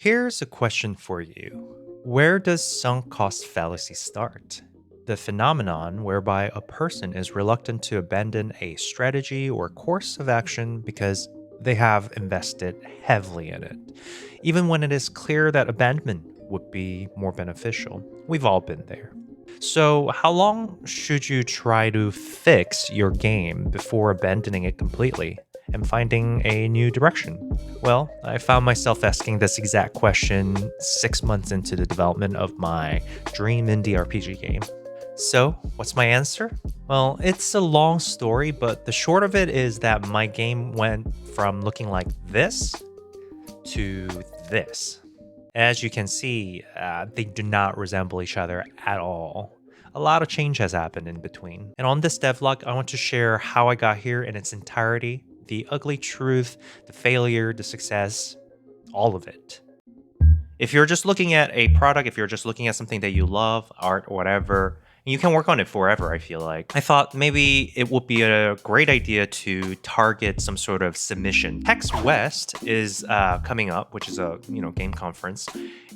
Here's a question for you. Where does sunk cost fallacy start? The phenomenon whereby a person is reluctant to abandon a strategy or course of action because they have invested heavily in it, even when it is clear that abandonment would be more beneficial. We've all been there. So, how long should you try to fix your game before abandoning it completely and finding a new direction? Well, I found myself asking this exact question 6 months into the development of my dream indie RPG game. So, what's my answer? Well, it's a long story, but the short of it is that my game went from looking like this to this. As you can see, they do not resemble each other at all. A lot of change has happened in between. And on this devlog, I want to share how I got here in its entirety, the ugly truth, the failure, the success, all of it. If you're just looking at a product, if you're just looking at something that you love, art, whatever, you can work on it forever, I feel like. I thought maybe it would be a great idea to target some sort of submission. PAX West is coming up, which is a game conference.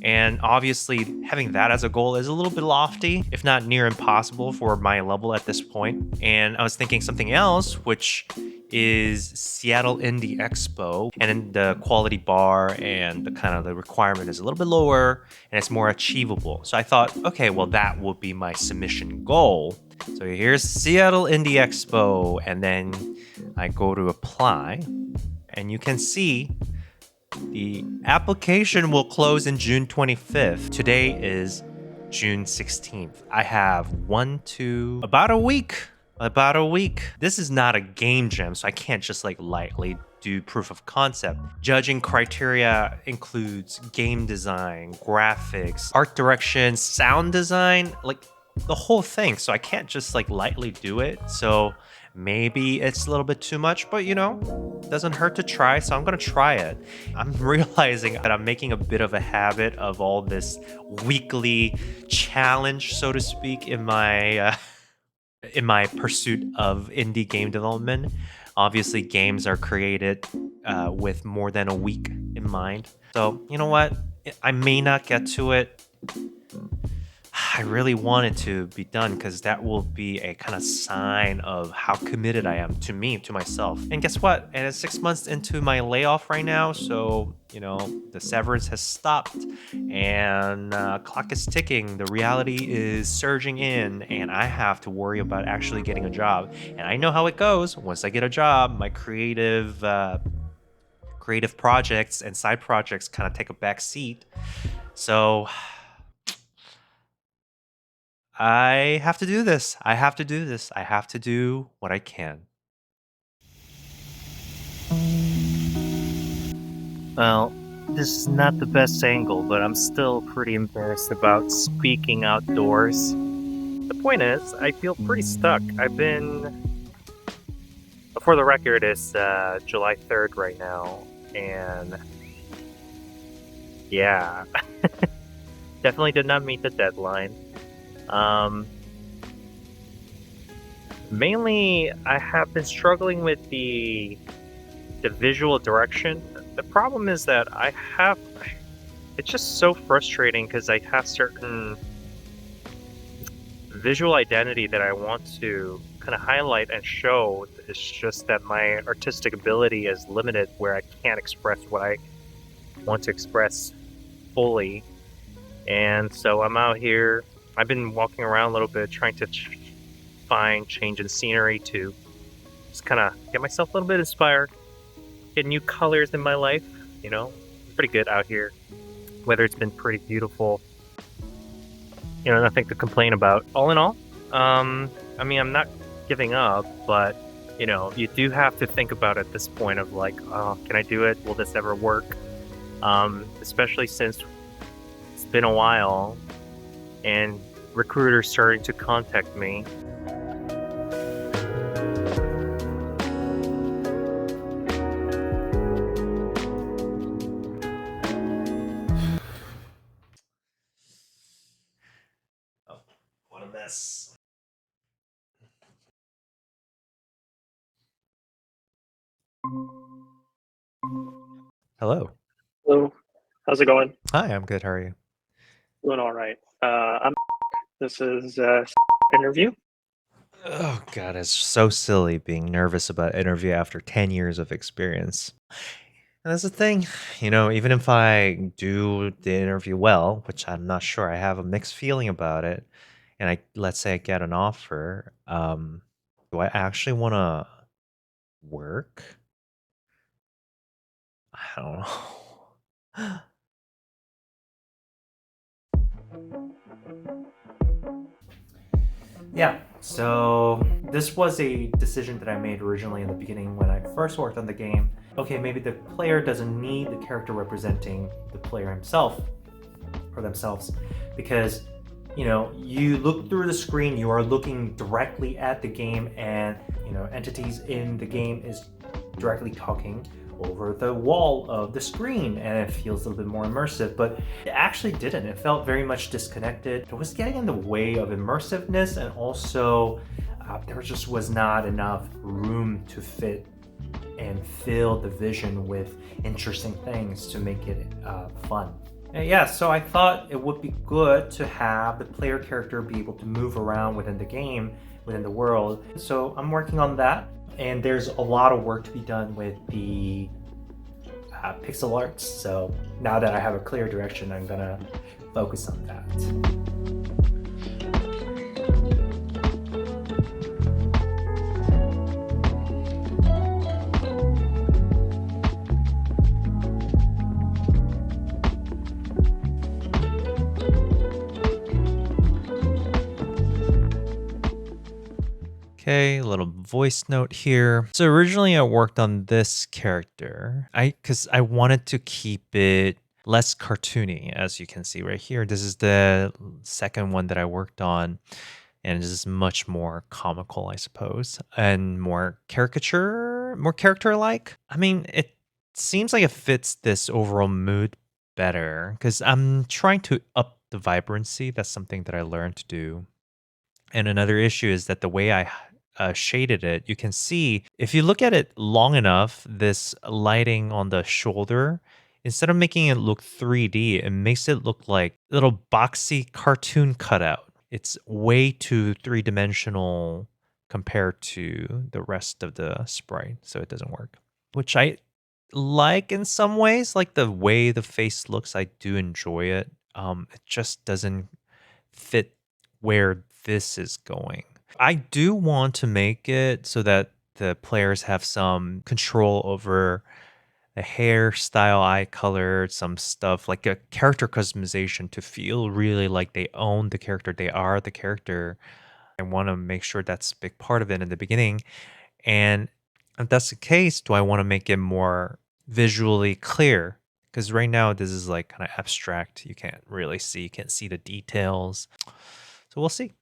And obviously having that as a goal is a little bit lofty, if not near impossible for my level at this point. And I was thinking something else, which is Seattle Indie Expo, and then the quality bar and the kind of the requirement is a little bit lower and it's more achievable. So I thought, okay, well that would be my submission goal. So here's Seattle Indie Expo, and then I go to apply, and you can see the application will close in June 25th. Today is June 16th. I have about a week. About a week. This is not a game jam, so I can't just like lightly do proof of concept. Judging criteria includes game design, graphics, art direction, sound design, like the whole thing. So I can't just like lightly do it. So maybe it's a little bit too much, but doesn't hurt to try. So I'm gonna try it. I'm realizing that I'm making a bit of a habit of all this weekly challenge, so to speak, in my pursuit of indie game development. Obviously, games are created with more than a week in mind. So, you know what? I may not get to it. I really want it to be done because that will be a kind of sign of how committed I am to me, to myself. And guess what? And it's 6 months into my layoff right now. So, the severance has stopped and clock is ticking. The reality is surging in, and I have to worry about actually getting a job. And I know how it goes. Once I get a job, my creative projects and side projects kind of take a back seat. So I have to do this. I have to do this. I have to do what I can. Well, this is not the best angle, but I'm still pretty embarrassed about speaking outdoors. The point is, I feel pretty stuck. For the record, it's July 3rd right now, and yeah, definitely did not meet the deadline. Um, Mainly, I have been struggling with the visual direction. The problem is that it's just so frustrating because I have certain visual identity that I want to kind of highlight and show. It's just that my artistic ability is limited where I can't express what I want to express fully. And so I'm out here. I've been walking around a little bit trying to find change in scenery to just kind of get myself a little bit inspired, get new colors in my life. Pretty good out here. Weather's been pretty beautiful. Nothing to complain about. All in all, I'm not giving up, but you do have to think about at this point of like, oh, can I do it? Will this ever work? Especially since it's been a while and recruiters starting to contact me. Oh, what a mess. Hello. Hello. How's it going? Hi, I'm good. How are you? Doing all right. This is interview. Oh god, it's so silly being nervous about interview after 10 years of experience. And that's the thing, even if I do the interview well, which I'm not sure, I have a mixed feeling about it, and let's say I get an offer, do I actually want to work? I don't know. Yeah, so this was a decision that I made originally in the beginning when I first worked on the game. Okay, maybe the player doesn't need the character representing the player himself or themselves because you look through the screen, you are looking directly at the game, and entities in the game is directly talking over the wall of the screen, and it feels a little bit more immersive, but it actually didn't. It felt very much disconnected. It was getting in the way of immersiveness, and also there just was not enough room to fit and fill the vision with interesting things to make it fun. Yeah, so I thought it would be good to have the player character be able to move around within the game, within the world. So I'm working on that, and there's a lot of work to be done with the pixel arts. So now that I have a clear direction, I'm gonna focus on that. Okay, a little voice note here. So originally I worked on this character. Because I wanted to keep it less cartoony, as you can see right here. This is the second one that I worked on, and this is much more comical, I suppose, and more character-like. I mean, it seems like it fits this overall mood better because I'm trying to up the vibrancy. That's something that I learned to do, and another issue is that the way I shaded it, you can see if you look at it long enough, this lighting on the shoulder, instead of making it look 3D, it makes it look like a little boxy cartoon cutout. It's way too three dimensional compared to the rest of the sprite, so it doesn't work. Which I like in some ways, like the way the face looks, I do enjoy it. It just doesn't fit where this is going. I do want to make it so that the players have some control over the hairstyle, eye color, some stuff like a character customization to feel really like they own the character, they are the character. I want to make sure that's a big part of it in the beginning. And if that's the case, do I want to make it more visually clear? Because right now this is like kind of abstract. You can't really see, you can't see the details. So we'll see.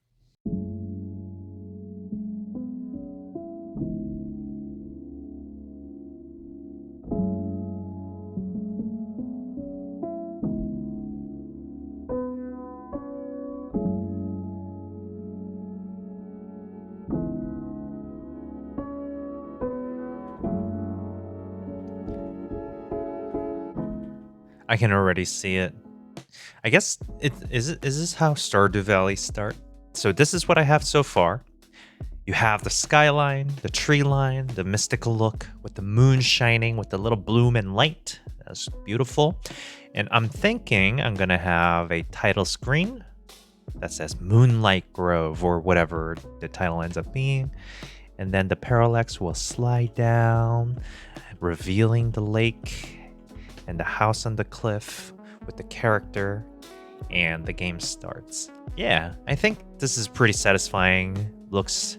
I can already see it. I guess is this how Stardew Valley start? So this is what I have so far. You have the skyline, the tree line, the mystical look with the moon shining with the little bloom and light. That's beautiful. And I'm thinking I'm gonna have a title screen that says Moonlight Grove or whatever the title ends up being. And then the parallax will slide down, revealing the lake and the house on the cliff with the character, and the game starts. Yeah, I think this is pretty satisfying. Looks,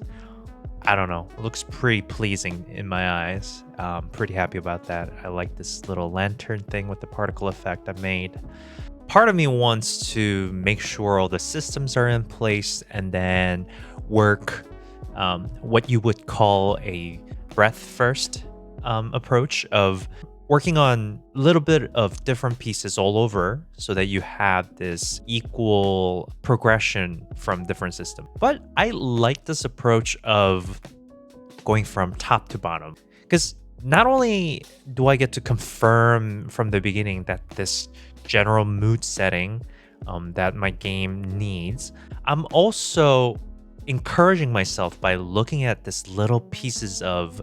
I don't know, looks pretty pleasing in my eyes. Pretty happy about that. I like this little lantern thing with the particle effect I made. Part of me wants to make sure all the systems are in place and then work what you would call a breadth first approach of working on a little bit of different pieces all over so that you have this equal progression from different systems. But I like this approach of going from top to bottom because not only do I get to confirm from the beginning that this general mood setting that my game needs. I'm also encouraging myself by looking at this little pieces of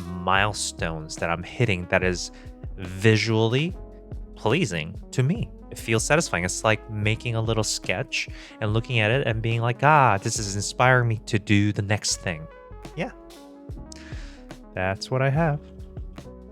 milestones that I'm hitting that is visually pleasing to me. It feels satisfying. It's like making a little sketch and looking at it and being like, this is inspiring me to do the next thing. Yeah, that's what I have.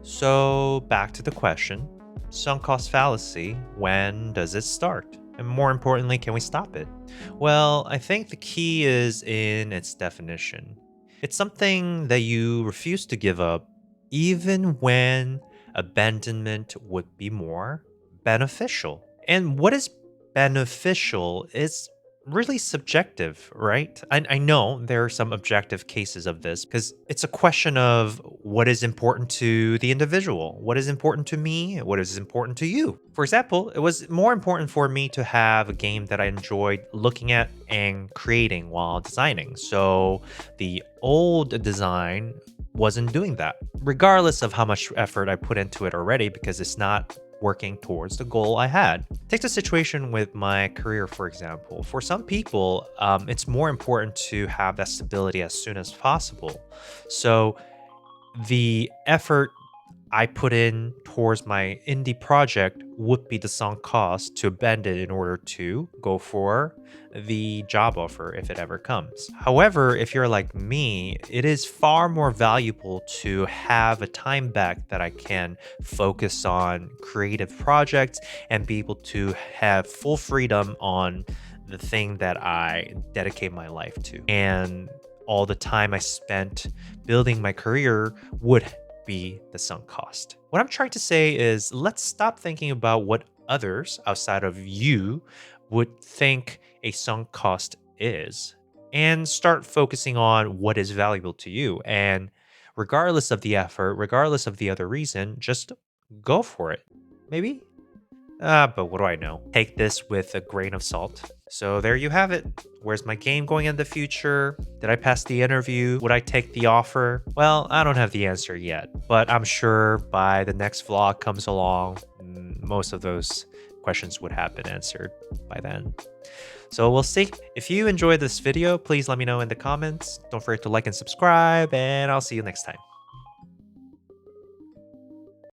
So, back to the question, sunk cost fallacy, when does it start? And more importantly, can we stop it? Well, I think the key is in its definition. It's something that you refuse to give up, even when abandonment would be more beneficial. And what is beneficial is really subjective, right? I know there are some objective cases of this because it's a question of what is important to the individual, what is important to me, what is important to you. For example, it was more important for me to have a game that I enjoyed looking at and creating while designing. So the old design wasn't doing that, regardless of how much effort I put into it already, because it's not working towards the goal I had. Take the situation with my career, for example. For some people, it's more important to have that stability as soon as possible. So the effort I put in towards my indie project would be the sunk cost to abandon in order to go for the job offer if it ever comes. However, if you're like me, it is far more valuable to have a time back that I can focus on creative projects and be able to have full freedom on the thing that I dedicate my life to. And all the time I spent building my career would be the sunk cost. What I'm trying to say is let's stop thinking about what others outside of you would think a sunk cost is and start focusing on what is valuable to you. And regardless of the effort, regardless of the other reason, just go for it. Maybe but what do I know? Take this with a grain of salt. So there you have it. Where's my game going in the future? Did I pass the interview? Would I take the offer? Well, I don't have the answer yet, but I'm sure by the next vlog comes along, most of those questions would have been answered by then. So we'll see. If you enjoyed this video, please let me know in the comments. Don't forget to like and subscribe, and I'll see you next time.